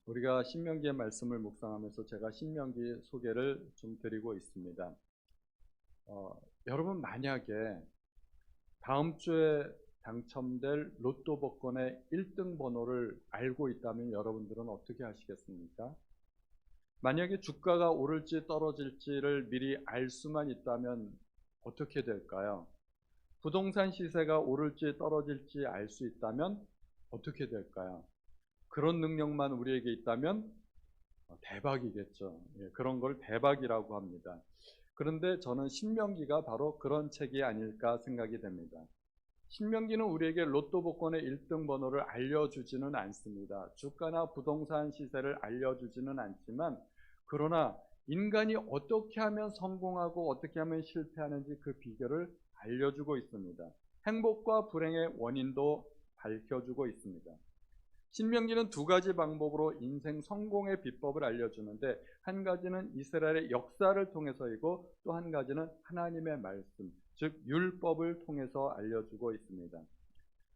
우리가 신명기의 말씀을 묵상하면서 제가 신명기 소개를 좀 드리고 있습니다. 여러분 만약에 다음 주에 당첨될 로또 복권의 1등 번호를 알고 있다면 여러분들은 어떻게 하시겠습니까? 만약에 주가가 오를지 떨어질지를 미리 알 수만 있다면 어떻게 될까요? 부동산 시세가 오를지 떨어질지 알 수 있다면 어떻게 될까요? 그런 능력만 우리에게 있다면 대박이겠죠. 예, 그런 걸 대박이라고 합니다. 그런데 저는 신명기가 바로 그런 책이 아닐까 생각이 됩니다. 신명기는 우리에게 로또 복권의 1등 번호를 알려주지는 않습니다. 주가나 부동산 시세를 알려주지는 않지만, 그러나 인간이 어떻게 하면 성공하고 어떻게 하면 실패하는지 그 비결을 알려주고 있습니다. 행복과 불행의 원인도 밝혀주고 있습니다. 신명기는 두 가지 방법으로 인생 성공의 비법을 알려주는데, 한 가지는 이스라엘의 역사를 통해서이고 또 한 가지는 하나님의 말씀, 즉 율법을 통해서 알려주고 있습니다.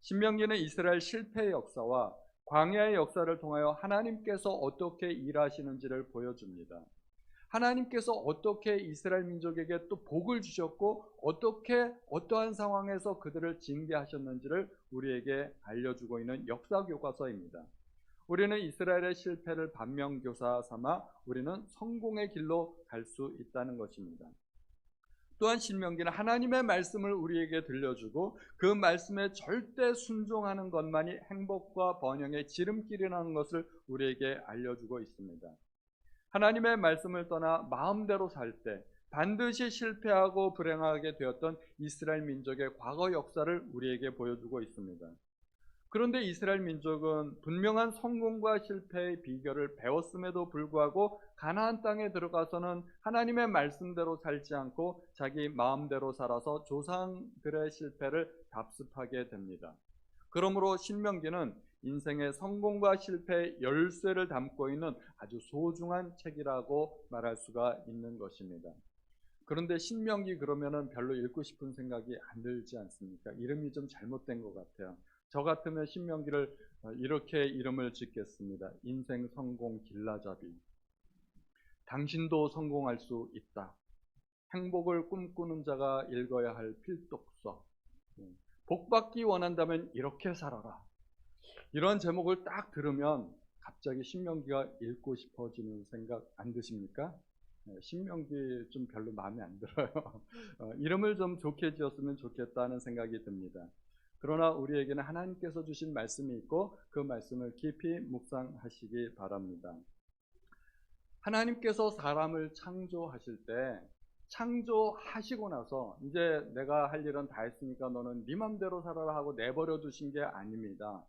신명기는 이스라엘 실패의 역사와 광야의 역사를 통하여 하나님께서 어떻게 일하시는지를 보여줍니다. 하나님께서 어떻게 이스라엘 민족에게 또 복을 주셨고 어떻게 어떠한 상황에서 그들을 징계하셨는지를 우리에게 알려주고 있는 역사 교과서입니다. 우리는 이스라엘의 실패를 반면교사 삼아 우리는 성공의 길로 갈 수 있다는 것입니다. 또한 신명기는 하나님의 말씀을 우리에게 들려주고 그 말씀에 절대 순종하는 것만이 행복과 번영의 지름길이라는 것을 우리에게 알려주고 있습니다. 하나님의 말씀을 떠나 마음대로 살 때 반드시 실패하고 불행하게 되었던 이스라엘 민족의 과거 역사를 우리에게 보여주고 있습니다. 그런데 이스라엘 민족은 분명한 성공과 실패의 비결을 배웠음에도 불구하고 가나안 땅에 들어가서는 하나님의 말씀대로 살지 않고 자기 마음대로 살아서 조상들의 실패를 답습하게 됩니다. 그러므로 신명기는 인생의 성공과 실패의 열쇠를 담고 있는 아주 소중한 책이라고 말할 수가 있는 것입니다. 그런데 신명기 그러면은 별로 읽고 싶은 생각이 안 들지 않습니까? 이름이 좀 잘못된 것 같아요. 저 같으면 신명기를 이렇게 이름을 짓겠습니다. 인생 성공 길라잡이. 당신도 성공할 수 있다. 행복을 꿈꾸는 자가 읽어야 할 필독서. 복받기 원한다면 이렇게 살아라. 이런 제목을 딱 들으면 갑자기 신명기가 읽고 싶어지는 생각 안 드십니까? 신명기 좀 별로 마음에 안 들어요. 이름을 좀 좋게 지었으면 좋겠다는 생각이 듭니다. 그러나 우리에게는 하나님께서 주신 말씀이 있고 그 말씀을 깊이 묵상하시기 바랍니다. 하나님께서 사람을 창조하실 때 창조하시고 나서 이제 내가 할 일은 다 했으니까 너는 네 맘대로 살아라 하고 내버려 두신 게 아닙니다.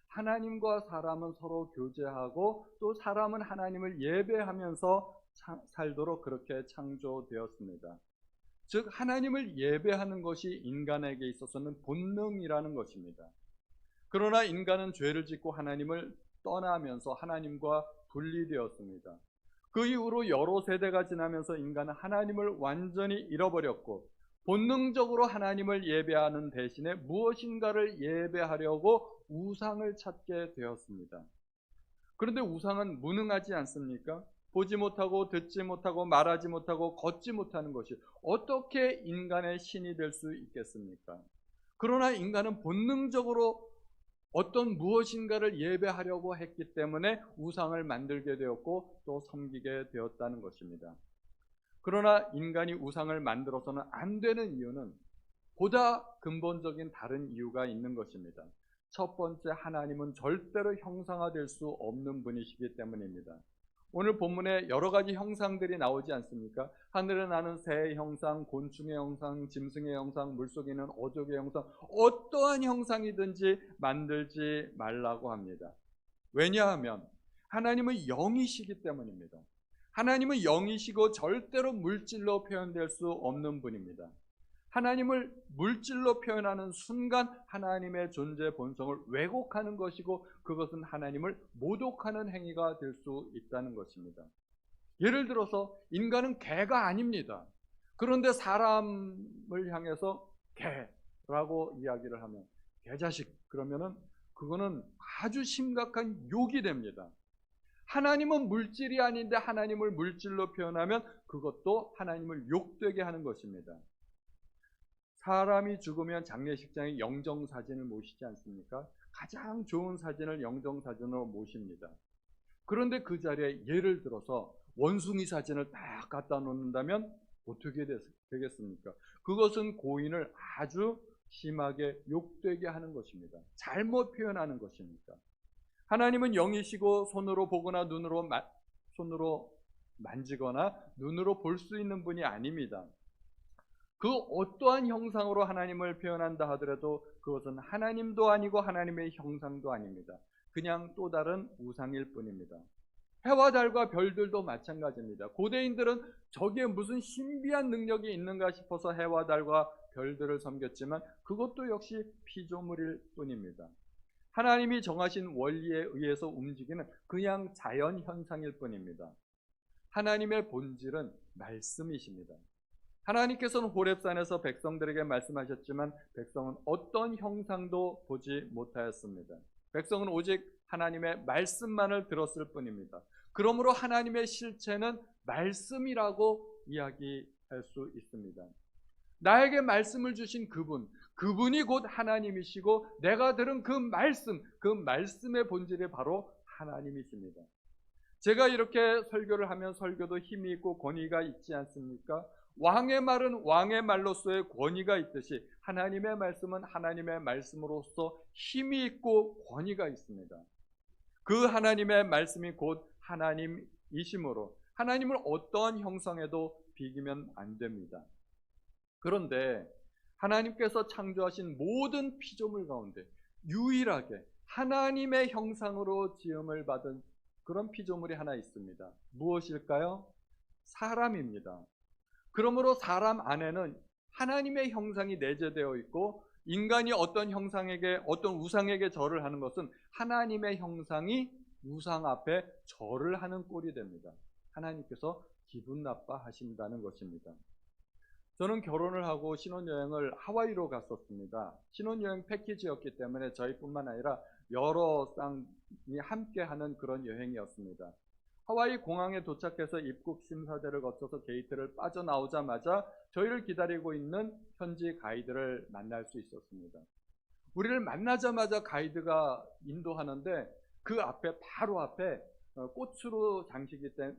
하나님과 사람은 서로 교제하고 또 사람은 하나님을 예배하면서 살도록 그렇게 창조되었습니다. 즉 하나님을 예배하는 것이 인간에게 있어서는 본능이라는 것입니다. 그러나 인간은 죄를 짓고 하나님을 떠나면서 하나님과 분리되었습니다. 그 이후로 여러 세대가 지나면서 인간은 하나님을 완전히 잃어버렸고 본능적으로 하나님을 예배하는 대신에 무엇인가를 예배하려고 우상을 찾게 되었습니다. 그런데 우상은 무능하지 않습니까? 보지 못하고 듣지 못하고 말하지 못하고 걷지 못하는 것이 어떻게 인간의 신이 될 수 있겠습니까? 그러나 인간은 본능적으로 어떤 무엇인가를 예배하려고 했기 때문에 우상을 만들게 되었고 또 섬기게 되었다는 것입니다. 그러나 인간이 우상을 만들어서는 안 되는 이유는 보다 근본적인 다른 이유가 있는 것입니다. 첫 번째, 하나님은 절대로 형상화될 수 없는 분이시기 때문입니다. 오늘 본문에 여러 가지 형상들이 나오지 않습니까? 하늘에 나는 새의 형상, 곤충의 형상, 짐승의 형상, 물속에 있는 어족의 형상, 어떠한 형상이든지 만들지 말라고 합니다. 왜냐하면 하나님은 영이시기 때문입니다. 하나님은 영이시고 절대로 물질로 표현될 수 없는 분입니다. 하나님을 물질로 표현하는 순간 하나님의 존재 본성을 왜곡하는 것이고 그것은 하나님을 모독하는 행위가 될 수 있다는 것입니다. 예를 들어서 인간은 개가 아닙니다. 그런데 사람을 향해서 개라고 이야기를 하면 개자식 그러면은 그거는 아주 심각한 욕이 됩니다. 하나님은 물질이 아닌데 하나님을 물질로 표현하면 그것도 하나님을 욕되게 하는 것입니다. 사람이 죽으면 장례식장에 영정사진을 모시지 않습니까? 가장 좋은 사진을 영정사진으로 모십니다. 그런데 그 자리에 예를 들어서 원숭이 사진을 딱 갖다 놓는다면 어떻게 되겠습니까? 그것은 고인을 아주 심하게 욕되게 하는 것입니다. 잘못 표현하는 것입니다. 하나님은 영이시고 손으로 보거나 손으로 만지거나 눈으로 볼 수 있는 분이 아닙니다. 그 어떠한 형상으로 하나님을 표현한다 하더라도 그것은 하나님도 아니고 하나님의 형상도 아닙니다. 그냥 또 다른 우상일 뿐입니다. 해와 달과 별들도 마찬가지입니다. 고대인들은 저기에 무슨 신비한 능력이 있는가 싶어서 해와 달과 별들을 섬겼지만 그것도 역시 피조물일 뿐입니다. 하나님이 정하신 원리에 의해서 움직이는 그냥 자연 현상일 뿐입니다. 하나님의 본질은 말씀이십니다. 하나님께서는 호렙산에서 백성들에게 말씀하셨지만 백성은 어떤 형상도 보지 못하였습니다. 백성은 오직 하나님의 말씀만을 들었을 뿐입니다. 그러므로 하나님의 실체는 말씀이라고 이야기할 수 있습니다. 나에게 말씀을 주신 그분이 곧 하나님이시고 내가 들은 그 말씀의 본질이 바로 하나님이십니다. 제가 이렇게 설교를 하면 설교도 힘이 있고 권위가 있지 않습니까? 왕의 말은 왕의 말로서의 권위가 있듯이 하나님의 말씀은 하나님의 말씀으로서 힘이 있고 권위가 있습니다. 그 하나님의 말씀이 곧 하나님이심으로 하나님을 어떠한 형상에도 비기면 안 됩니다. 그런데 하나님께서 창조하신 모든 피조물 가운데 유일하게 하나님의 형상으로 지음을 받은 그런 피조물이 하나 있습니다. 무엇일까요? 사람입니다. 그러므로 사람 안에는 하나님의 형상이 내재되어 있고 인간이 어떤 형상에게 어떤 우상에게 절을 하는 것은 하나님의 형상이 우상 앞에 절을 하는 꼴이 됩니다. 하나님께서 기분 나빠하신다는 것입니다. 저는 결혼을 하고 신혼여행을 하와이로 갔었습니다. 신혼여행 패키지였기 때문에 저희뿐만 아니라 여러 쌍이 함께하는 그런 여행이었습니다. 하와이 공항에 도착해서 입국 심사대를 거쳐서 게이트를 빠져나오자마자 저희를 기다리고 있는 현지 가이드를 만날 수 있었습니다. 우리를 만나자마자 가이드가 인도하는데 그 앞에 바로 앞에 꽃으로 장식이 된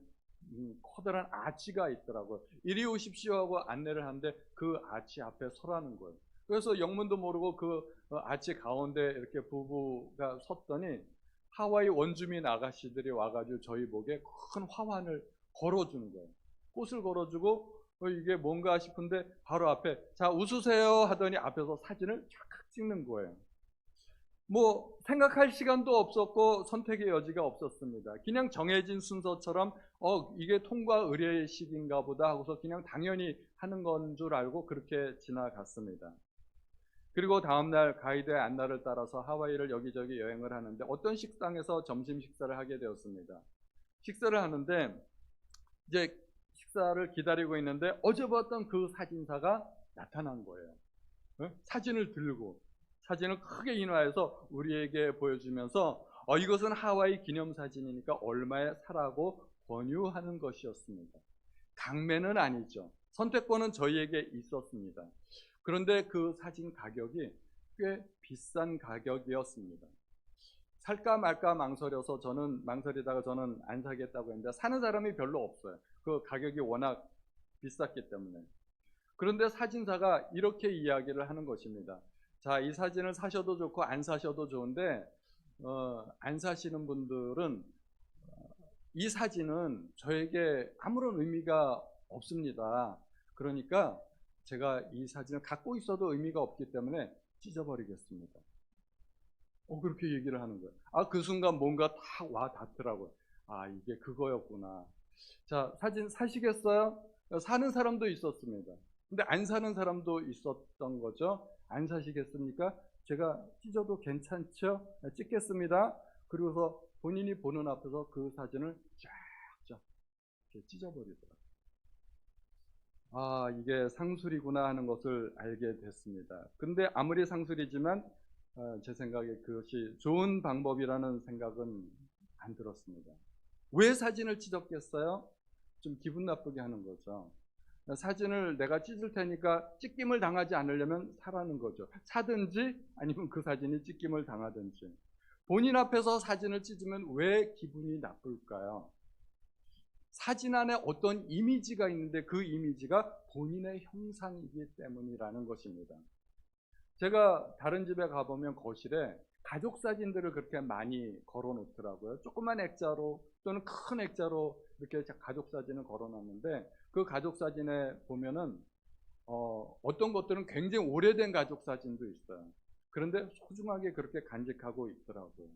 커다란 아치가 있더라고요. 이리 오십시오 하고 안내를 하는데 그 아치 앞에 서라는 거예요. 그래서 영문도 모르고 그 아치 가운데 이렇게 부부가 섰더니 하와이 원주민 아가씨들이 와가지고 저희 목에 큰 화환을 걸어주는 거예요. 꽃을 걸어주고 이게 뭔가 싶은데 바로 앞에 자 웃으세요 하더니 앞에서 사진을 쫙 찍는 거예요. 뭐 생각할 시간도 없었고 선택의 여지가 없었습니다. 그냥 정해진 순서처럼 이게 통과 의례식인가 보다 하고서 그냥 당연히 하는 건 줄 알고 그렇게 지나갔습니다. 그리고 다음날 가이드의 안내를 따라서 하와이를 여기저기 여행을 하는데 어떤 식당에서 점심 식사를 하게 되었습니다. 식사를 하는데 이제 식사를 기다리고 있는데 어제 봤던 그 사진사가 나타난 거예요. 사진을 들고 사진을 크게 인화해서 우리에게 보여주면서 이것은 하와이 기념사진이니까 얼마에 사라고 권유하는 것이었습니다. 강매는 아니죠. 선택권은 저희에게 있었습니다. 그런데 그 사진 가격이 꽤 비싼 가격이었습니다. 살까 말까 망설이다가 저는 안 사겠다고 했는데 사는 사람이 별로 없어요. 그 가격이 워낙 비쌌기 때문에. 그런데 사진사가 이렇게 이야기를 하는 것입니다. 자, 이 사진을 사셔도 좋고 안 사셔도 좋은데 안 사시는 분들은 이 사진은 저에게 아무런 의미가 없습니다. 그러니까 제가 이 사진을 갖고 있어도 의미가 없기 때문에 찢어버리겠습니다. 그렇게 얘기를 하는 거예요. 그 순간 뭔가 탁 와 닿더라고요. 이게 그거였구나. 자, 사진 사시겠어요? 사는 사람도 있었습니다. 근데 안 사는 사람도 있었던 거죠. 안 사시겠습니까? 제가 찢어도 괜찮죠? 찍겠습니다. 그리고서 본인이 보는 앞에서 그 사진을 쫙쫙 이렇게 찢어버리더라고요. 이게 상술이구나 하는 것을 알게 됐습니다. 근데 아무리 상술이지만 제 생각에 그것이 좋은 방법이라는 생각은 안 들었습니다. 왜 사진을 찍었겠어요? 좀 기분 나쁘게 하는 거죠. 사진을 내가 찢을 테니까 찍힘을 당하지 않으려면 사라는 거죠. 사든지 아니면 그 사진이 찍힘을 당하든지. 본인 앞에서 사진을 찢으면 왜 기분이 나쁠까요? 사진 안에 어떤 이미지가 있는데 그 이미지가 본인의 형상이기 때문이라는 것입니다. 제가 다른 집에 가보면 거실에 가족 사진들을 그렇게 많이 걸어 놓더라고요. 조그만 액자로 또는 큰 액자로 이렇게 가족 사진을 걸어 놨는데 그 가족 사진에 보면은 어떤 것들은 굉장히 오래된 가족 사진도 있어요. 그런데 소중하게 그렇게 간직하고 있더라고요.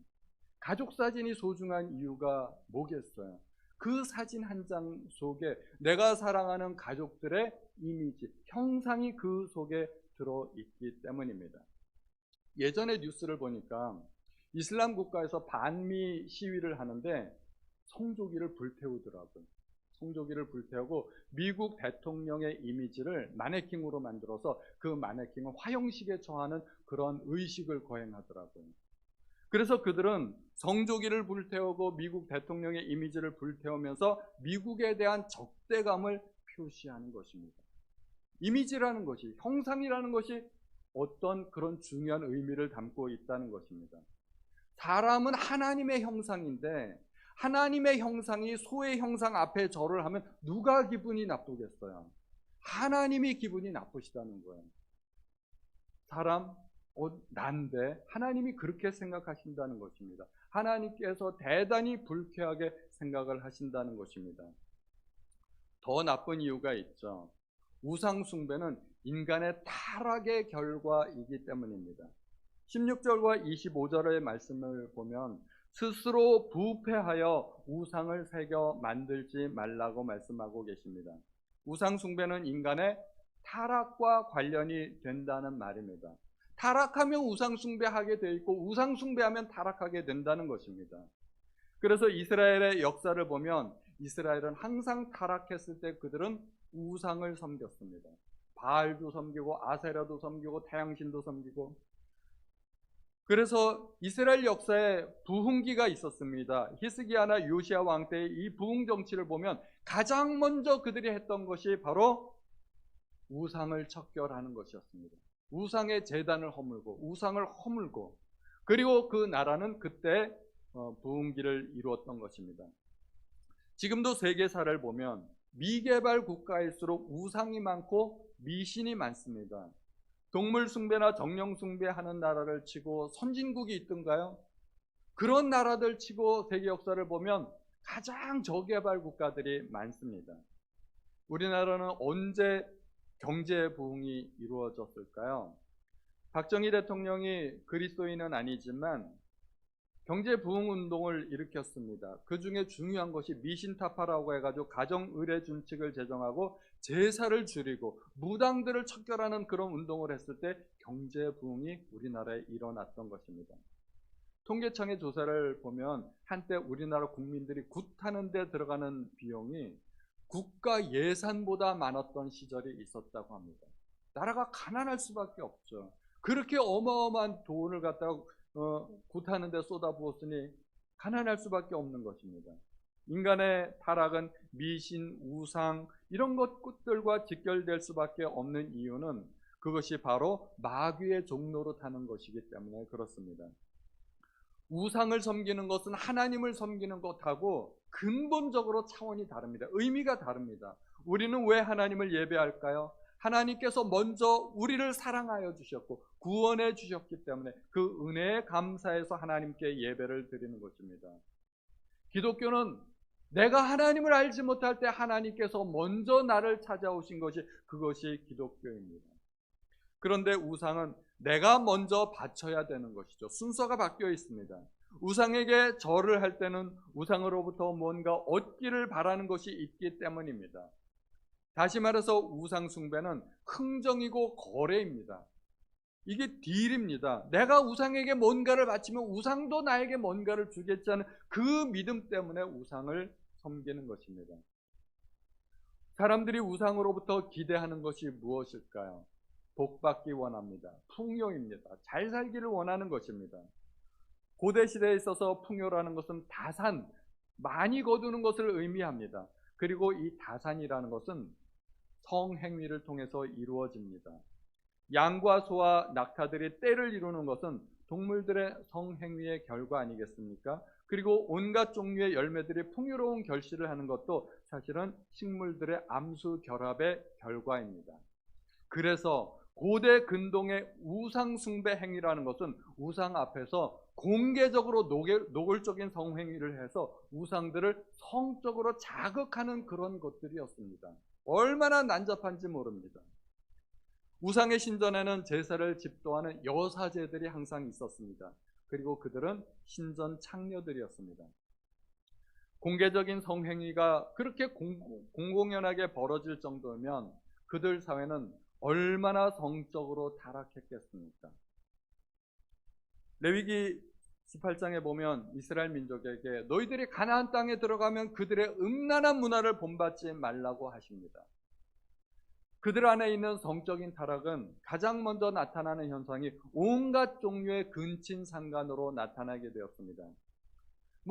가족 사진이 소중한 이유가 뭐겠어요? 그 사진 한 장 속에 내가 사랑하는 가족들의 이미지, 형상이 그 속에 들어있기 때문입니다. 예전에 뉴스를 보니까 이슬람 국가에서 반미 시위를 하는데 성조기를 불태우더라고요. 성조기를 불태우고 미국 대통령의 이미지를 마네킹으로 만들어서 그 마네킹을 화형식에 처하는 그런 의식을 거행하더라고요. 그래서 그들은 성조기를 불태우고 미국 대통령의 이미지를 불태우면서 미국에 대한 적대감을 표시하는 것입니다. 이미지라는 것이, 형상이라는 것이 어떤 그런 중요한 의미를 담고 있다는 것입니다. 사람은 하나님의 형상인데 하나님의 형상이 소의 형상 앞에 절을 하면 누가 기분이 나쁘겠어요? 하나님이 기분이 나쁘시다는 거예요. 사람, 난데 하나님이 그렇게 생각하신다는 것입니다. 하나님께서 대단히 불쾌하게 생각을 하신다는 것입니다. 더 나쁜 이유가 있죠. 우상 숭배는 인간의 타락의 결과이기 때문입니다. 16절과 25절의 말씀을 보면 스스로 부패하여 우상을 새겨 만들지 말라고 말씀하고 계십니다. 우상 숭배는 인간의 타락과 관련이 된다는 말입니다. 타락하면 우상 숭배하게 돼 있고 우상 숭배하면 타락하게 된다는 것입니다. 그래서 이스라엘의 역사를 보면 이스라엘은 항상 타락했을 때 그들은 우상을 섬겼습니다. 바알도 섬기고 아세라도 섬기고 태양신도 섬기고. 그래서 이스라엘 역사에 부흥기가 있었습니다. 히스기야나 요시야 왕 때의 이 부흥 정치를 보면 가장 먼저 그들이 했던 것이 바로 우상을 척결하는 것이었습니다. 우상의 제단을 허물고 우상을 허물고 그리고 그 나라는 그때 부흥기를 이루었던 것입니다. 지금도 세계사를 보면 미개발 국가일수록 우상이 많고 미신이 많습니다. 동물 숭배나 정령 숭배하는 나라를 치고 선진국이 있던가요? 그런 나라들 치고 세계 역사를 보면 가장 저개발 국가들이 많습니다. 우리나라는 언제 경제 부흥이 이루어졌을까요? 박정희 대통령이 그리스도인은 아니지만 경제 부흥 운동을 일으켰습니다. 그 중에 중요한 것이 미신타파라고 해가지고 가정 의례 준칙을 제정하고 제사를 줄이고 무당들을 척결하는 그런 운동을 했을 때 경제 부흥이 우리나라에 일어났던 것입니다. 통계청의 조사를 보면 한때 우리나라 국민들이 굿하는 데 들어가는 비용이 국가 예산보다 많았던 시절이 있었다고 합니다. 나라가 가난할 수밖에 없죠. 그렇게 어마어마한 돈을 갖다가 굿하는 데 쏟아부었으니 가난할 수밖에 없는 것입니다. 인간의 타락은 미신, 우상 이런 것들과 직결될 수밖에 없는 이유는 그것이 바로 마귀의 종로로 타는 것이기 때문에 그렇습니다. 우상을 섬기는 것은 하나님을 섬기는 것하고 근본적으로 차원이 다릅니다. 의미가 다릅니다. 우리는 왜 하나님을 예배할까요? 하나님께서 먼저 우리를 사랑하여 주셨고 구원해 주셨기 때문에 그 은혜에 감사해서 하나님께 예배를 드리는 것입니다. 기독교는 내가 하나님을 알지 못할 때 하나님께서 먼저 나를 찾아오신 것이 그것이 기독교입니다. 그런데 우상은 내가 먼저 바쳐야 되는 것이죠. 순서가 바뀌어 있습니다. 우상에게 절을 할 때는 우상으로부터 뭔가 얻기를 바라는 것이 있기 때문입니다. 다시 말해서 우상 숭배는 흥정이고 거래입니다. 이게 딜입니다. 내가 우상에게 뭔가를 바치면 우상도 나에게 뭔가를 주겠지 하는 그 믿음 때문에 우상을 섬기는 것입니다. 사람들이 우상으로부터 기대하는 것이 무엇일까요? 복받기 원합니다. 풍요입니다. 잘 살기를 원하는 것입니다. 고대 시대에 있어서 풍요라는 것은 다산, 많이 거두는 것을 의미합니다. 그리고 이 다산이라는 것은 성행위를 통해서 이루어집니다. 양과 소와 낙타들이 떼를 이루는 것은 동물들의 성행위의 결과 아니겠습니까? 그리고 온갖 종류의 열매들이 풍요로운 결실을 하는 것도 사실은 식물들의 암수 결합의 결과입니다. 그래서 고대 근동의 우상 숭배 행위라는 것은 우상 앞에서 공개적으로 노골적인 성행위를 해서 우상들을 성적으로 자극하는 그런 것들이었습니다. 얼마나 난잡한지 모릅니다. 우상의 신전에는 제사를 집도하는 여사제들이 항상 있었습니다. 그리고 그들은 신전 창녀들이었습니다. 공개적인 성행위가 그렇게 공공연하게 벌어질 정도면 그들 사회는 얼마나 성적으로 타락했겠습니까? 레위기 18장에 보면 이스라엘 민족에게 너희들이 가나안 땅에 들어가면 그들의 음란한 문화를 본받지 말라고 하십니다. 그들 안에 있는 성적인 타락은 가장 먼저 나타나는 현상이 온갖 종류의 근친상간으로 나타나게 되었습니다.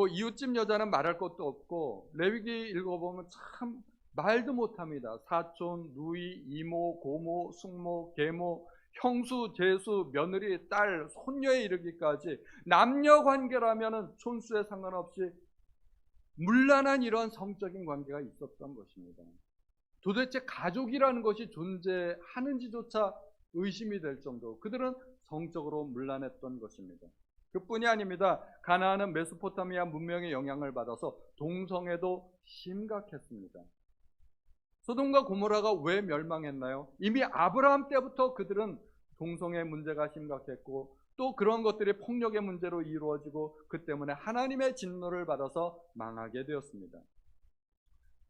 이웃집 여자는 말할 것도 없고 레위기 읽어보면 참 말도 못합니다. 사촌, 누이, 이모, 고모, 숙모, 계모, 형수, 제수, 며느리, 딸, 손녀에 이르기까지 남녀 관계라면은 촌수에 상관없이 문란한 이러한 성적인 관계가 있었던 것입니다. 도대체 가족이라는 것이 존재하는지조차 의심이 될 정도로 그들은 성적으로 문란했던 것입니다. 그뿐이 아닙니다. 가나안은 메소포타미아 문명의 영향을 받아서 동성애도 심각했습니다. 소돔과 고모라가 왜 멸망했나요? 이미 아브라함 때부터 그들은 동성애 문제가 심각했고 또 그런 것들이 폭력의 문제로 이루어지고 그 때문에 하나님의 진노를 받아서 망하게 되었습니다.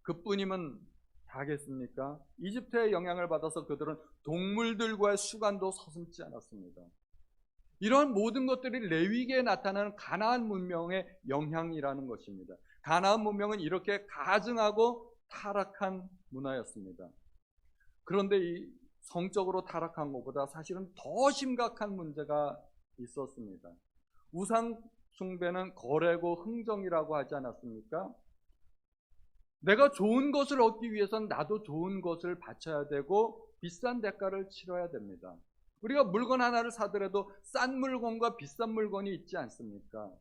그뿐이면 다겠습니까? 이집트의 영향을 받아서 그들은 동물들과의 수간도 서슴지 않았습니다. 이런 모든 것들이 레위기에 나타나는 가나안 문명의 영향이라는 것입니다. 가나안 문명은 이렇게 가증하고 타락한 문화였습니다. 그런데 이 성적으로 타락한 것보다 사실은 더 심각한 문제가 있었습니다. 우상 숭배는 거래고 흥정이라고 하지 않았습니까? 내가 좋은 것을 얻기 위해서는 나도 좋은 것을 바쳐야 되고 비싼 대가를 치러야 됩니다. 우리가 물건 하나를 사더라도 싼 물건과 비싼 물건이 있지 않습니까?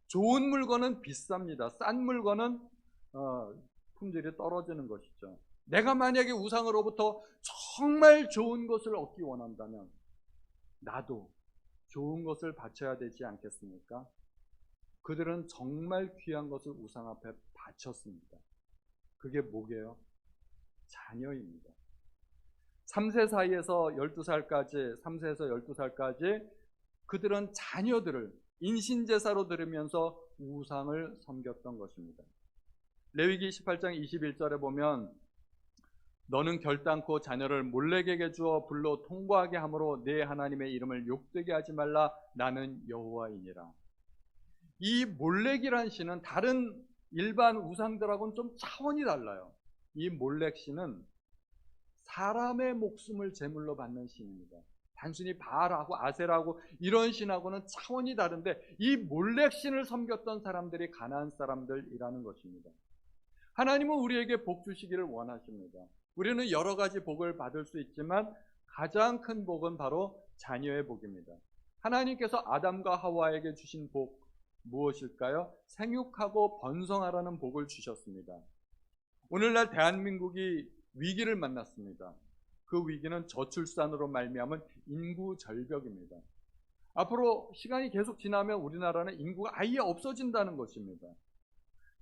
좋은 물건은 비쌉니다. 싼 물건은 품질이 떨어지는 것이죠. 내가 만약에 우상으로부터 정말 좋은 것을 얻기 원한다면 나도 좋은 것을 바쳐야 되지 않겠습니까? 그들은 정말 귀한 것을 우상 앞에 바쳤습니다. 그게 뭐게요? 자녀입니다. 3세 사이에서 12살까지, 3세에서 12살까지 그들은 자녀들을 인신제사로 드리면서 우상을 섬겼던 것입니다. 레위기 18장 21절에 보면 너는 결단코 자녀를 몰렉에게 주어 불러 통과하게 함으로 내 하나님의 이름을 욕되게 하지 말라. 나는 여호와이니라. 이 몰렉이란 신은 다른 일반 우상들하고는 좀 차원이 달라요. 이 몰렉 신은 사람의 목숨을 제물로 받는 신입니다. 단순히 바알하고 아세라고 이런 신하고는 차원이 다른데 이 몰렉 신을 섬겼던 사람들이 가나안 사람들이라는 것입니다. 하나님은 우리에게 복 주시기를 원하십니다. 우리는 여러 가지 복을 받을 수 있지만 가장 큰 복은 바로 자녀의 복입니다. 하나님께서 아담과 하와에게 주신 복 무엇일까요? 생육하고 번성하라는 복을 주셨습니다. 오늘날 대한민국이 위기를 만났습니다. 그 위기는 저출산으로 말미암은 인구 절벽입니다. 앞으로 시간이 계속 지나면 우리나라는 인구가 아예 없어진다는 것입니다.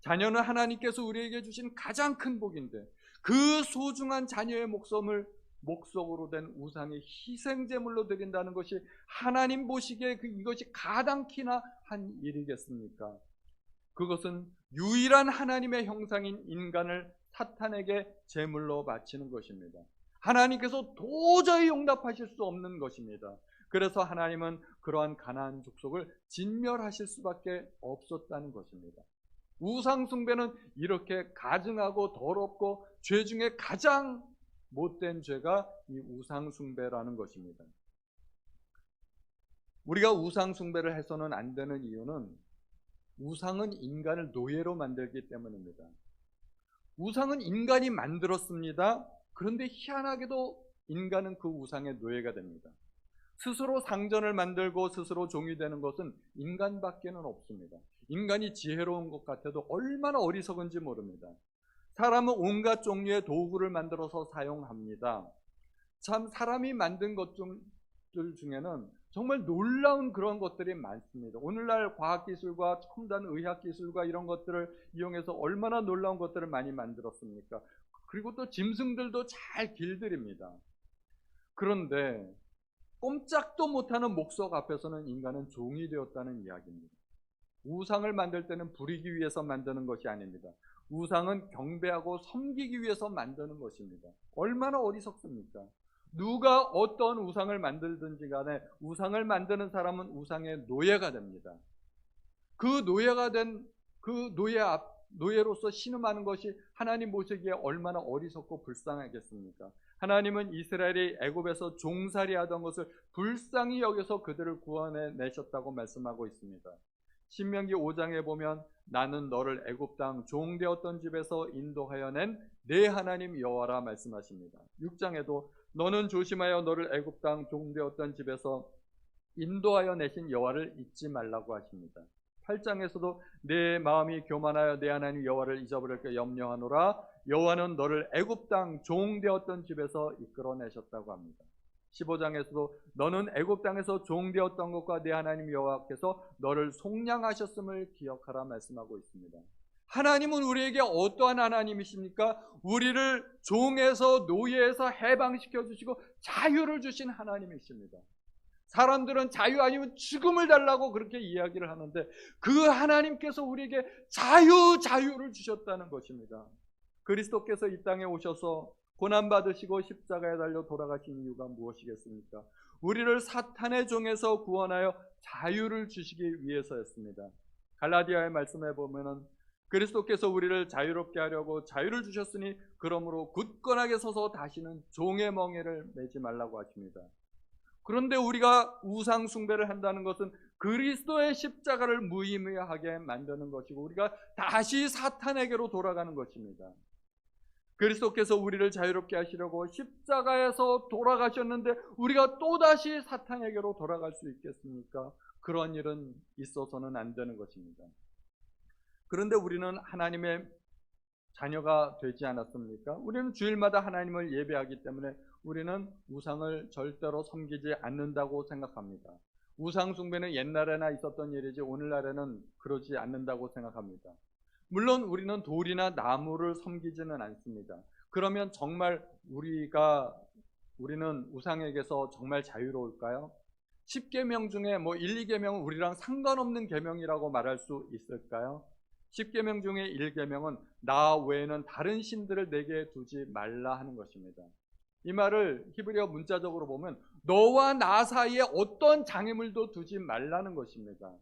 자녀는 하나님께서 우리에게 주신 가장 큰 복인데 그 소중한 자녀의 목숨을 목석으로 된 우상의 희생제물로 드린다는 것이 하나님 보시기에 이것이 가당키나 한 일이겠습니까? 그것은 유일한 하나님의 형상인 인간을 사탄에게 제물로 바치는 것입니다. 하나님께서 도저히 용납하실 수 없는 것입니다. 그래서 하나님은 그러한 가나안 족속을 진멸하실 수밖에 없었다는 것입니다. 우상 숭배는 이렇게 가증하고 더럽고 죄 중에 가장 못된 죄가 이 우상 숭배라는 것입니다. 우리가 우상 숭배를 해서는 안 되는 이유는 우상은 인간을 노예로 만들기 때문입니다. 우상은 인간이 만들었습니다. 그런데 희한하게도 인간은 그 우상의 노예가 됩니다. 스스로 상전을 만들고 스스로 종이 되는 것은 인간밖에는 없습니다. 인간이 지혜로운 것 같아도 얼마나 어리석은지 모릅니다. 사람은 온갖 종류의 도구를 만들어서 사용합니다. 참 사람이 만든 것들 중에는 정말 놀라운 그런 것들이 많습니다. 오늘날 과학기술과 첨단 의학기술과 이런 것들을 이용해서 얼마나 놀라운 것들을 많이 만들었습니까? 그리고 또 짐승들도 잘 길들입니다. 그런데 꼼짝도 못하는 목석 앞에서는 인간은 종이 되었다는 이야기입니다. 우상을 만들 때는 부리기 위해서 만드는 것이 아닙니다. 우상은 경배하고 섬기기 위해서 만드는 것입니다. 얼마나 어리석습니까? 누가 어떤 우상을 만들든지 간에 우상을 만드는 사람은 우상의 노예가 됩니다. 그 노예가 된 그 노예로서 신음하는 것이 하나님 보시기에 얼마나 어리석고 불쌍하겠습니까? 하나님은 이스라엘이 애굽에서 종살이 하던 것을 불쌍히 여겨서 그들을 구원해 내셨다고 말씀하고 있습니다. 신명기 5장에 보면 나는 너를 애굽 땅 종되었던 집에서 인도하여 낸 내 하나님 여호와라 말씀하십니다. 6장에도 너는 조심하여 너를 애굽 땅 종되었던 집에서 인도하여 내신 여호와를 잊지 말라고 하십니다. 8장에서도 내 마음이 교만하여 내 하나님 여호와를 잊어버릴까 염려하노라 여호와는 너를 애굽 땅 종되었던 집에서 이끌어내셨다고 합니다. 15장에서도 너는 애굽 땅에서 종되었던 것과 내 하나님 여호와께서 너를 속량하셨음을 기억하라 말씀하고 있습니다. 하나님은 우리에게 어떠한 하나님이십니까? 우리를 종에서 노예에서 해방시켜 주시고 자유를 주신 하나님이십니다. 사람들은 자유 아니면 죽음을 달라고 그렇게 이야기를 하는데 그 하나님께서 우리에게 자유를 주셨다는 것입니다. 그리스도께서 이 땅에 오셔서 고난받으시고 십자가에 달려 돌아가신 이유가 무엇이겠습니까? 우리를 사탄의 종에서 구원하여 자유를 주시기 위해서였습니다. 갈라디아의 말씀에 보면은 그리스도께서 우리를 자유롭게 하려고 자유를 주셨으니 그러므로 굳건하게 서서 다시는 종의 멍에를 매지 말라고 하십니다. 그런데 우리가 우상 숭배를 한다는 것은 그리스도의 십자가를 무의미하게 만드는 것이고 우리가 다시 사탄에게로 돌아가는 것입니다. 그리스도께서 우리를 자유롭게 하시려고 십자가에서 돌아가셨는데 우리가 또다시 사탄에게로 돌아갈 수 있겠습니까? 그런 일은 있어서는 안 되는 것입니다. 그런데 우리는 하나님의 자녀가 되지 않았습니까? 우리는 주일마다 하나님을 예배하기 때문에 우리는 우상을 절대로 섬기지 않는다고 생각합니다. 우상 숭배는 옛날에나 있었던 일이지 오늘날에는 그러지 않는다고 생각합니다. 물론 우리는 돌이나 나무를 섬기지는 않습니다. 그러면 정말 우리는 우상에게서 정말 자유로울까요? 10계명 중에 1, 2계명은 우리랑 상관없는 계명이라고 말할 수 있을까요? 10계명 중에 1계명은 나 외에는 다른 신들을 내게 두지 말라 하는 것입니다. 이 말을 히브리어 문자적으로 보면 너와 나 사이에 어떤 장애물도 두지 말라는 것입니다.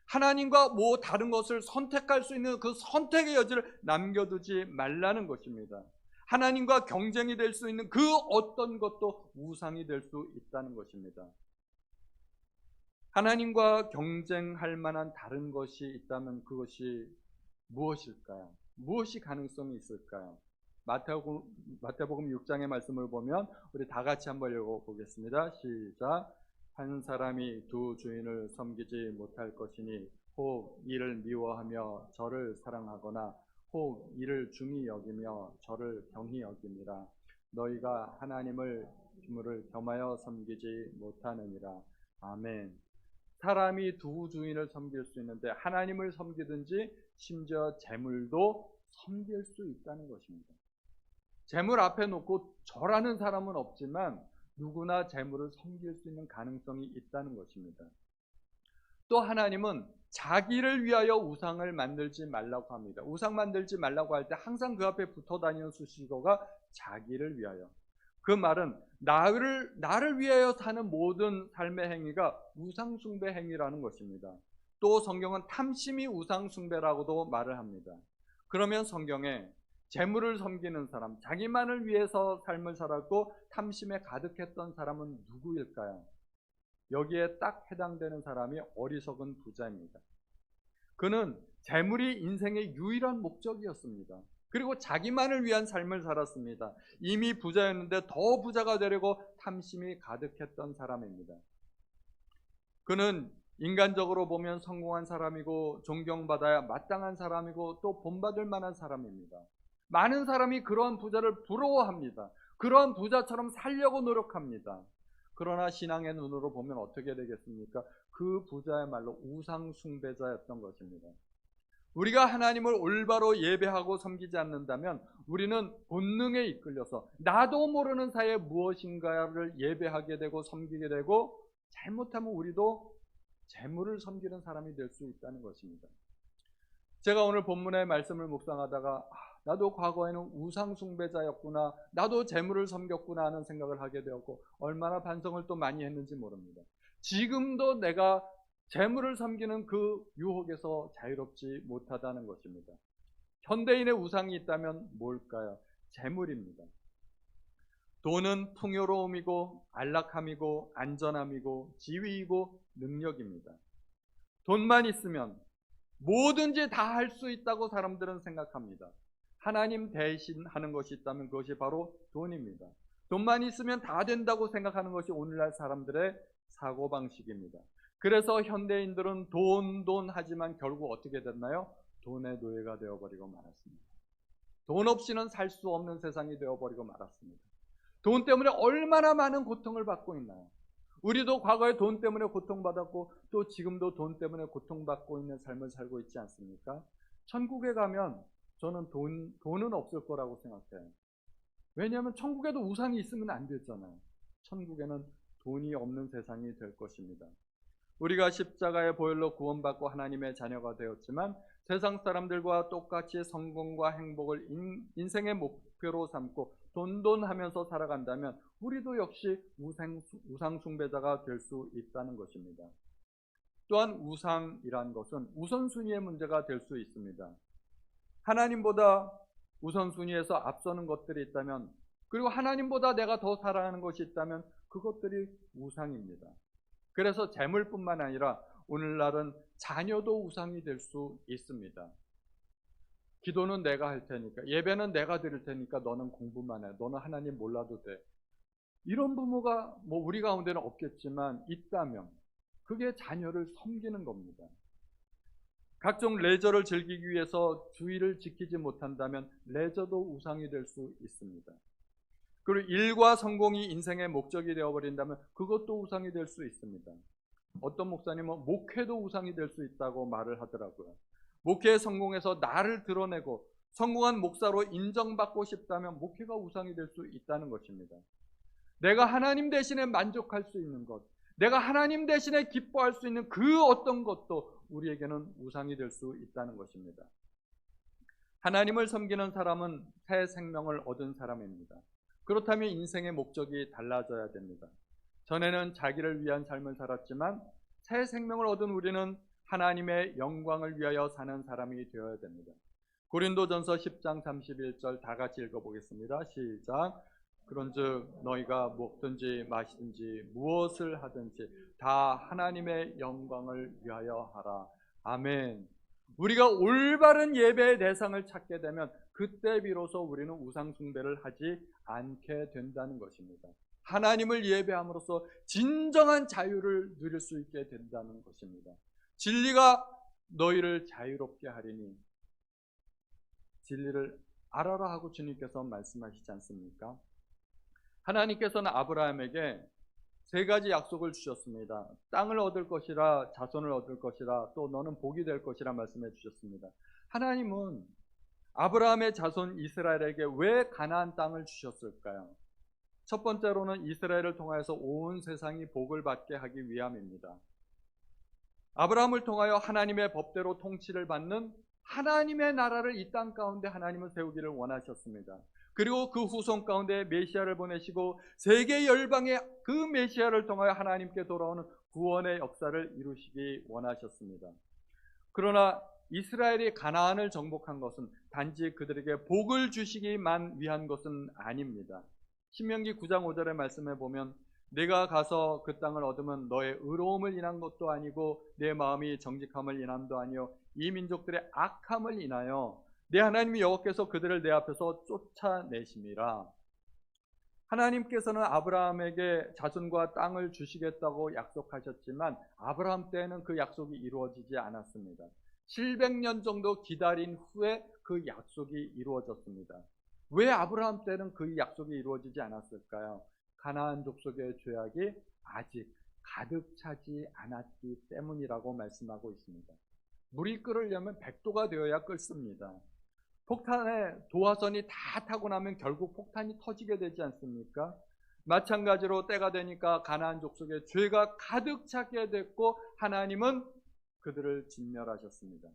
하나님과 다른 것을 선택할 수 있는 그 선택의 여지를 남겨두지 말라는 것입니다. 하나님과 경쟁이 될 수 있는 그 어떤 것도 우상이 될 수 있다는 것입니다. 하나님과 경쟁할 만한 다른 것이 있다면 그것이 무엇일까요? 무엇이 가능성이 있을까요? 마태복음 6장의 말씀을 보면 우리 다 같이 한번 읽어보겠습니다. 시작. 한 사람이 두 주인을 섬기지 못할 것이니 혹 이를 미워하며 저를 사랑하거나 혹 이를 중히 여기며 저를 경히 여김이라. 너희가 하나님을 주를 겸하여 섬기지 못하느니라. 아멘. 사람이 두 주인을 섬길 수 있는데 하나님을 섬기든지 심지어 재물도 섬길 수 있다는 것입니다. 재물 앞에 놓고 절하는 사람은 없지만 누구나 재물을 섬길 수 있는 가능성이 있다는 것입니다. 또 하나님은 자기를 위하여 우상을 만들지 말라고 합니다. 우상 만들지 말라고 할 때 항상 그 앞에 붙어 다니는 수식어가 자기를 위하여. 그 말은 나를 위하여 사는 모든 삶의 행위가 우상 숭배 행위라는 것입니다. 또 성경은 탐심이 우상 숭배라고도 말을 합니다. 그러면 성경에 재물을 섬기는 사람, 자기만을 위해서 삶을 살았고 탐심에 가득했던 사람은 누구일까요? 여기에 딱 해당되는 사람이 어리석은 부자입니다. 그는 재물이 인생의 유일한 목적이었습니다. 그리고 자기만을 위한 삶을 살았습니다. 이미 부자였는데 더 부자가 되려고 탐심이 가득했던 사람입니다. 그는 인간적으로 보면 성공한 사람이고 존경받아야 마땅한 사람이고 또 본받을 만한 사람입니다. 많은 사람이 그러한 부자를 부러워합니다. 그러한 부자처럼 살려고 노력합니다. 그러나 신앙의 눈으로 보면 어떻게 되겠습니까? 그 부자야말로 우상 숭배자였던 것입니다. 우리가 하나님을 올바로 예배하고 섬기지 않는다면 우리는 본능에 이끌려서 나도 모르는 사이에 무엇인가를 예배하게 되고 섬기게 되고, 잘못하면 우리도 재물을 섬기는 사람이 될 수 있다는 것입니다. 제가 오늘 본문의 말씀을 묵상하다가 나도 과거에는 우상 숭배자였구나, 나도 재물을 섬겼구나 하는 생각을 하게 되었고, 얼마나 반성을 또 많이 했는지 모릅니다. 지금도 내가 재물을 섬기는 그 유혹에서 자유롭지 못하다는 것입니다. 현대인의 우상이 있다면 뭘까요? 재물입니다. 돈은 풍요로움이고 안락함이고 안전함이고 지위이고 능력입니다. 돈만 있으면 뭐든지 다 할 수 있다고 사람들은 생각합니다. 하나님 대신 하는 것이 있다면 그것이 바로 돈입니다. 돈만 있으면 다 된다고 생각하는 것이 오늘날 사람들의 사고방식입니다. 그래서 현대인들은 돈 하지만 결국 어떻게 됐나요? 돈의 노예가 되어버리고 말았습니다. 돈 없이는 살 수 없는 세상이 되어버리고 말았습니다. 돈 때문에 얼마나 많은 고통을 받고 있나요? 우리도 과거에 돈 때문에 고통받았고 또 지금도 돈 때문에 고통받고 있는 삶을 살고 있지 않습니까? 천국에 가면 저는 돈은 없을 거라고 생각해요. 왜냐하면 천국에도 우상이 있으면 안 됐잖아요. 천국에는 돈이 없는 세상이 될 것입니다. 우리가 십자가의 보혈로 구원받고 하나님의 자녀가 되었지만 세상 사람들과 똑같이 성공과 행복을 인생의 목표로 삼고 돈하면서 살아간다면 우리도 역시 우상 숭배자가 될 수 있다는 것입니다. 또한 우상이란 것은 우선순위의 문제가 될 수 있습니다. 하나님보다 우선순위에서 앞서는 것들이 있다면, 그리고 하나님보다 내가 더 사랑하는 것이 있다면 그것들이 우상입니다. 그래서 재물뿐만 아니라 오늘날은 자녀도 우상이 될 수 있습니다. 기도는 내가 할 테니까, 예배는 내가 드릴 테니까 너는 공부만 해, 너는 하나님 몰라도 돼. 이런 부모가 우리 가운데는 없겠지만 있다면 그게 자녀를 섬기는 겁니다. 각종 레저를 즐기기 위해서 주의를 지키지 못한다면 레저도 우상이 될 수 있습니다. 그리고 일과 성공이 인생의 목적이 되어버린다면 그것도 우상이 될 수 있습니다. 어떤 목사님은 목회도 우상이 될 수 있다고 말을 하더라고요. 목회에 성공해서 나를 드러내고 성공한 목사로 인정받고 싶다면 목회가 우상이 될 수 있다는 것입니다. 내가 하나님 대신에 만족할 수 있는 것, 내가 하나님 대신에 기뻐할 수 있는 그 어떤 것도 우리에게는 우상이 될 수 있다는 것입니다. 하나님을 섬기는 사람은 새 생명을 얻은 사람입니다. 그렇다면 인생의 목적이 달라져야 됩니다. 전에는 자기를 위한 삶을 살았지만 새 생명을 얻은 우리는 하나님의 영광을 위하여 사는 사람이 되어야 됩니다. 고린도전서 10장 31절 다 같이 읽어보겠습니다. 시작. 그런즉 너희가 먹든지 마시든지 무엇을 하든지 다 하나님의 영광을 위하여 하라. 아멘. 우리가 올바른 예배의 대상을 찾게 되면 그때 비로소 우리는 우상 숭배를 하지 않게 된다는 것입니다. 하나님을 예배함으로써 진정한 자유를 누릴 수 있게 된다는 것입니다. 진리가 너희를 자유롭게 하리니, 진리를 알아라 하고 주님께서 말씀하시지 않습니까? 하나님께서는 아브라함에게 세 가지 약속을 주셨습니다. 땅을 얻을 것이라, 자손을 얻을 것이라, 또 너는 복이 될 것이라 말씀해 주셨습니다. 하나님은 아브라함의 자손 이스라엘에게 왜 가나안 땅을 주셨을까요? 첫 번째로는 이스라엘을 통하여서 온 세상이 복을 받게 하기 위함입니다. 아브라함을 통하여 하나님의 법대로 통치를 받는 하나님의 나라를 이 땅 가운데 하나님은 세우기를 원하셨습니다. 그리고 그 후손 가운데 메시아를 보내시고 세계 열방의 그 메시아를 통하여 하나님께 돌아오는 구원의 역사를 이루시기 원하셨습니다. 그러나 이스라엘이 가나안을 정복한 것은 단지 그들에게 복을 주시기만 위한 것은 아닙니다. 신명기 9장 5절의 말씀에 보면 네가 가서 그 땅을 얻으면 너의 의로움을 인한 것도 아니고 내 마음이 정직함을 인함도 아니요 이 민족들의 악함을 인하여 내 하나님 여호와께서 그들을 내 앞에서 쫓아내심이라. 하나님께서는 아브라함에게 자손과 땅을 주시겠다고 약속하셨지만 아브라함 때에는 그 약속이 이루어지지 않았습니다. 700년 정도 기다린 후에 그 약속이 이루어졌습니다. 왜 아브라함 때는 그 약속이 이루어지지 않았을까요? 가나안 족속의 죄악이 아직 가득 차지 않았기 때문이라고 말씀하고 있습니다. 물이 끓으려면 100도가 되어야 끓습니다. 폭탄에 도화선이 다 타고 나면 결국 폭탄이 터지게 되지 않습니까? 마찬가지로 때가 되니까 가나안 족속에 죄가 가득 차게 됐고 하나님은 그들을 진멸하셨습니다.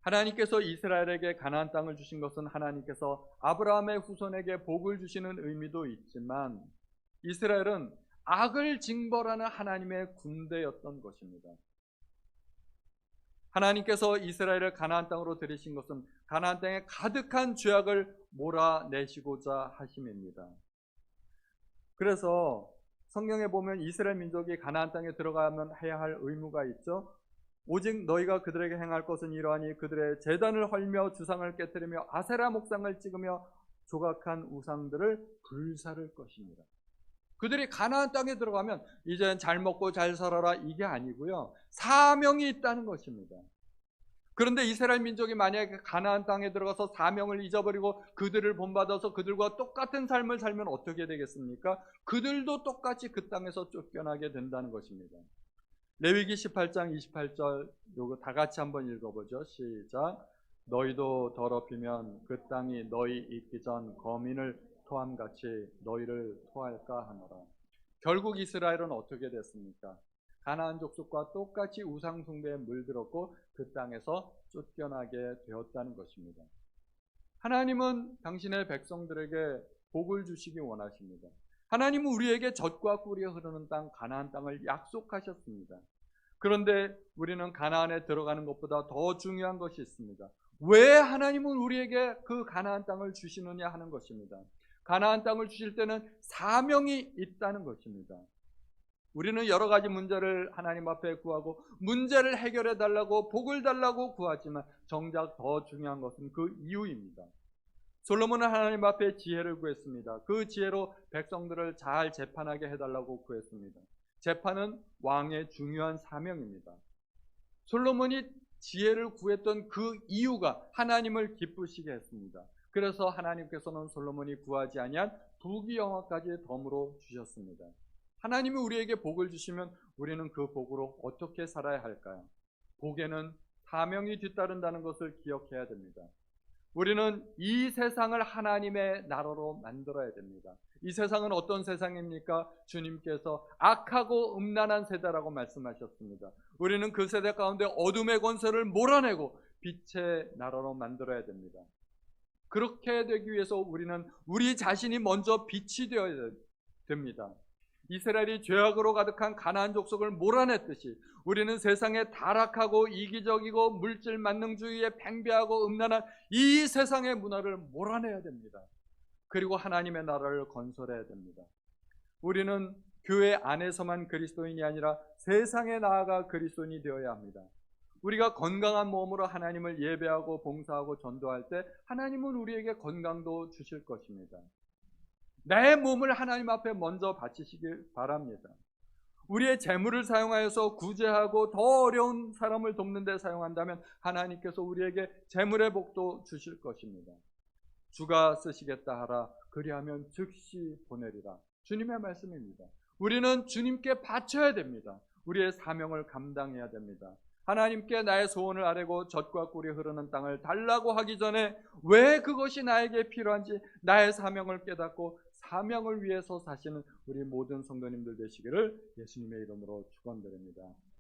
하나님께서 이스라엘에게 가나안 땅을 주신 것은 하나님께서 아브라함의 후손에게 복을 주시는 의미도 있지만 이스라엘은 악을 징벌하는 하나님의 군대였던 것입니다. 하나님께서 이스라엘을 가나안 땅으로 들이신 것은 가나안 땅에 가득한 죄악을 몰아내시고자 하심입니다. 그래서 성경에 보면 이스라엘 민족이 가나안 땅에 들어가면 해야 할 의무가 있죠. 오직 너희가 그들에게 행할 것은 이러하니 그들의 제단을 헐며 주상을 깨뜨리며 아세라 목상을 찍으며 조각한 우상들을 불사를 것입니다. 그들이 가나안 땅에 들어가면 이젠 잘 먹고 잘 살아라 이게 아니고요. 사명이 있다는 것입니다. 그런데 이스라엘 민족이 만약에 가나안 땅에 들어가서 사명을 잊어버리고 그들을 본받아서 그들과 똑같은 삶을 살면 어떻게 되겠습니까? 그들도 똑같이 그 땅에서 쫓겨나게 된다는 것입니다. 레위기 18장 28절 요거 다 같이 한번 읽어보죠. 시작. 너희도 더럽히면 그 땅이 너희 있기 전 거민을 토함같이 너희를 토할까 하노라. 결국 이스라엘은 어떻게 됐습니까? 가나안 족속과 똑같이 우상 숭배에 물들었고 그 땅에서 쫓겨나게 되었다는 것입니다. 하나님은 당신의 백성들에게 복을 주시기 원하십니다. 하나님은 우리에게 젖과 꿀이 흐르는 땅 가나안 땅을 약속하셨습니다. 그런데 우리는 가나안에 들어가는 것보다 더 중요한 것이 있습니다. 왜 하나님은 우리에게 그 가나안 땅을 주시느냐 하는 것입니다. 가나안 땅을 주실 때는 사명이 있다는 것입니다. 우리는 여러 가지 문제를 하나님 앞에 구하고 문제를 해결해 달라고 복을 달라고 구하지만 정작 더 중요한 것은 그 이유입니다. 솔로몬은 하나님 앞에 지혜를 구했습니다. 그 지혜로 백성들을 잘 재판하게 해달라고 구했습니다. 재판은 왕의 중요한 사명입니다. 솔로몬이 지혜를 구했던 그 이유가 하나님을 기쁘시게 했습니다. 그래서 하나님께서는 솔로몬이 구하지 아니한 부귀영화까지 덤으로 주셨습니다. 하나님이 우리에게 복을 주시면 우리는 그 복으로 어떻게 살아야 할까요? 복에는 사명이 뒤따른다는 것을 기억해야 됩니다. 우리는 이 세상을 하나님의 나라로 만들어야 됩니다. 이 세상은 어떤 세상입니까? 주님께서 악하고 음란한 세대라고 말씀하셨습니다. 우리는 그 세대 가운데 어둠의 권세를 몰아내고 빛의 나라로 만들어야 됩니다. 그렇게 되기 위해서 우리는 우리 자신이 먼저 빛이 되어야 됩니다. 이스라엘이 죄악으로 가득한 가나안 족속을 몰아냈듯이 우리는 세상에 타락하고 이기적이고 물질 만능주의에 팽배하고 음란한 이 세상의 문화를 몰아내야 됩니다. 그리고 하나님의 나라를 건설해야 됩니다. 우리는 교회 안에서만 그리스도인이 아니라 세상에 나아가 그리스도인이 되어야 합니다. 우리가 건강한 몸으로 하나님을 예배하고 봉사하고 전도할 때 하나님은 우리에게 건강도 주실 것입니다. 내 몸을 하나님 앞에 먼저 바치시길 바랍니다. 우리의 재물을 사용하여서 구제하고 더 어려운 사람을 돕는 데 사용한다면 하나님께서 우리에게 재물의 복도 주실 것입니다. 주가 쓰시겠다 하라 그리하면 즉시 보내리라. 주님의 말씀입니다. 우리는 주님께 바쳐야 됩니다. 우리의 사명을 감당해야 됩니다. 하나님께 나의 소원을 아뢰고 젖과 꿀이 흐르는 땅을 달라고 하기 전에 왜 그것이 나에게 필요한지 나의 사명을 깨닫고 사명을 위해서 사시는 우리 모든 성도님들 되시기를 예수님의 이름으로 축원드립니다.